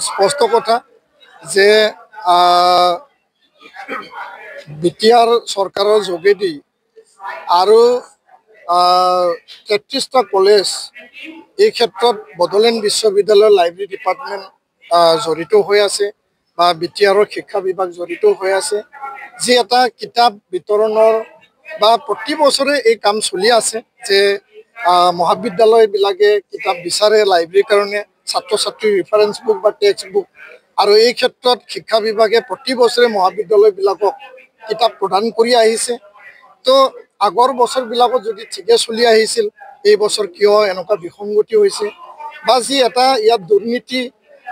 স্পষ্ট কথা যে বিটিআৰ সৰকাৰেৰ যোগেদি আৰু 33টা কলেজ এই ক্ষেত্ৰত বড়োলেণ্ড বিশ্ববিদ্যালয়ৰ লাইব্ৰেৰী ডিপাৰ্টমেণ্ট জড়িত হৈ আছে বা বিটিআৰৰ শিক্ষা বিভাগ জড়িত হৈ আছে যি এটা কিতাপ বিতৰণৰ বা প্ৰতি বছৰে এই কাম চলি আছে যে মহাবিদ্যালয়বিলাকে কিতাপ বিচাৰে লাইব্ৰেৰীৰ কাৰণে ছাত্ৰ ছাত্ৰীৰ ৰেফাৰেন্স বুক বা টেক্সট বুক আৰু এই ক্ষেত্ৰত শিক্ষা বিভাগে প্ৰতি বছৰে মহাবিদ্যালয়বিলাকক কিতাপ প্ৰদান কৰি আহিছে তো আগৰ বছৰবিলাকত যদি ঠিকে চলি আহিছিল এই বছৰ কিয় এনেকুৱা বিসংগতি হৈছে বা যি এটা ইয়াত দুৰ্নীতি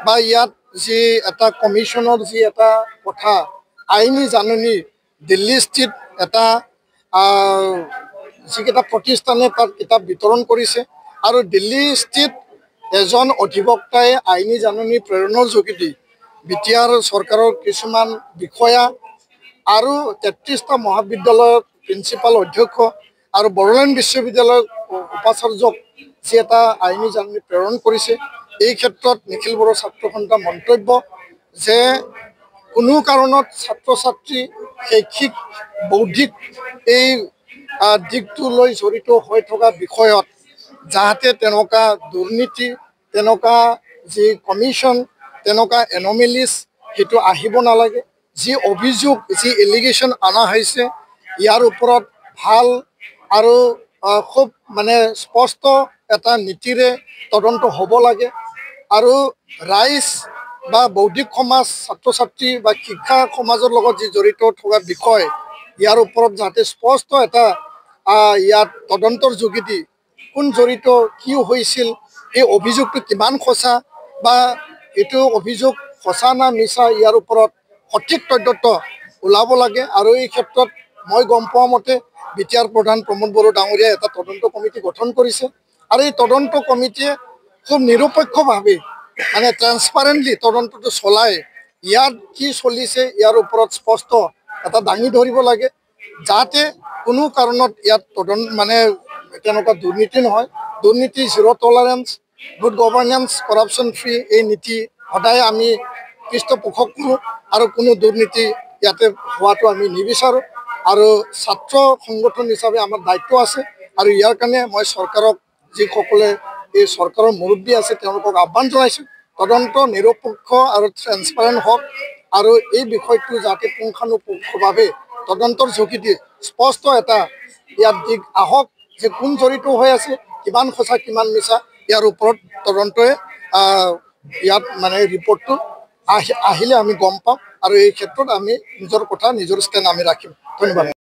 বা ইয়াত যি এটা কমিশ্যনৰ যি এটা কথা আইনী জাননী দিল্লী স্থিত এটা যিকেইটা প্ৰতিষ্ঠানে তাত কিতাপ বিতৰণ কৰিছে আৰু দিল্লী স্থিত এজন অধিবক্তাই আইনী জাননী প্ৰেৰণৰ যোগেদি বিটিআৰ চৰকাৰৰ কিছুমান বিষয়া আৰু 33টা মহাবিদ্যালয়ৰ প্ৰিন্সিপাল অধ্যক্ষ আৰু বড়োলেণ্ড বিশ্ববিদ্যালয়ৰ উপাচাৰ্যক যি এটা আইনী জাননী প্ৰেৰণ কৰিছে এই ক্ষেত্ৰত নিখিল বড়ো ছাত্ৰ সন্থা মন্তব্য যে কোনো কাৰণত ছাত্ৰ ছাত্ৰী শৈক্ষিক বৌদ্ধিক এই দিশটো লৈ জড়িত হৈ থকা বিষয়ত যাতে তেনেকুৱা দুৰ্নীতি তেনেকুৱা যি কমিশ্যন তেনেকুৱা এনমেলিজ সেইটো আহিব নালাগে যি অভিযোগ যি এলিগেশ্যন অনা হৈছে ইয়াৰ ওপৰত ভাল আৰু খুব মানে স্পষ্ট এটা নীতিৰে তদন্ত হ'ব লাগে আৰু ৰাইজ বা বৌদ্ধিক সমাজ ছাত্ৰ ছাত্ৰী বা শিক্ষা সমাজৰ লগত যি জড়িত থকা বিষয় ইয়াৰ ওপৰত যাতে স্পষ্ট এটা ইয়াত তদন্তৰ যোগেদি কোন জড়িত কি হৈছিল এই অভিযোগটো কিমান সঁচা বা এইটো অভিযোগ সঁচা না মিছা ইয়াৰ ওপৰত সঠিক তথ্য ওলাব লাগে আৰু এই ক্ষেত্ৰত মই গম পোৱা মতে বিটিআৰ প্ৰধান প্ৰমোদ বড়ো ডাঙৰীয়াই এটা তদন্ত কমিটি গঠন কৰিছে আৰু এই তদন্ত কমিটিয়ে খুব নিৰপেক্ষভাৱে মানে ট্ৰান্সপাৰেণ্টলি তদন্তটো চলাই ইয়াত কি চলিছে ইয়াৰ ওপৰত স্পষ্ট এটা দাঙি ধৰিব লাগে যাতে কোনো কাৰণত ইয়াত মানে তেনেকুৱা দুৰ্নীতি নহয় দুৰ্নীতি zero' tolerance good governance corruption free এই নীতি সদায় আমি পৃষ্ঠপোষক কৰোঁ আৰু কোনো দুৰ্নীতি ইয়াতে হোৱাটো আমি নিবিচাৰোঁ আৰু ছাত্ৰ সংগঠন হিচাপে আমাৰ দায়িত্ব আছে আৰু ইয়াৰ কাৰণে মই চৰকাৰক যিসকলে এই চৰকাৰৰ মুৰব্বী আছে তেওঁলোকক আহ্বান জনাইছোঁ তদন্ত নিৰপেক্ষ আৰু ট্ৰেন্সপাৰেণ্ট হওক আৰু এই বিষয়টো যাতে পুংখানুপুংখভাৱে তদন্তৰ যোগেদি স্পষ্ট এটা ইয়াত দিশ আহক যে কোন জড়িত হৈ আছে কিমান সঁচা কিমান মিছা ইয়াৰ ওপৰত তদন্তই ইয়াত মানে ৰিপৰ্টটো আহিলে আমি গম পাম আৰু এই ক্ষেত্ৰত আমি নিজৰ কথা নিজৰ ষ্টেণ্ড আমি ৰাখিম ধন্যবাদ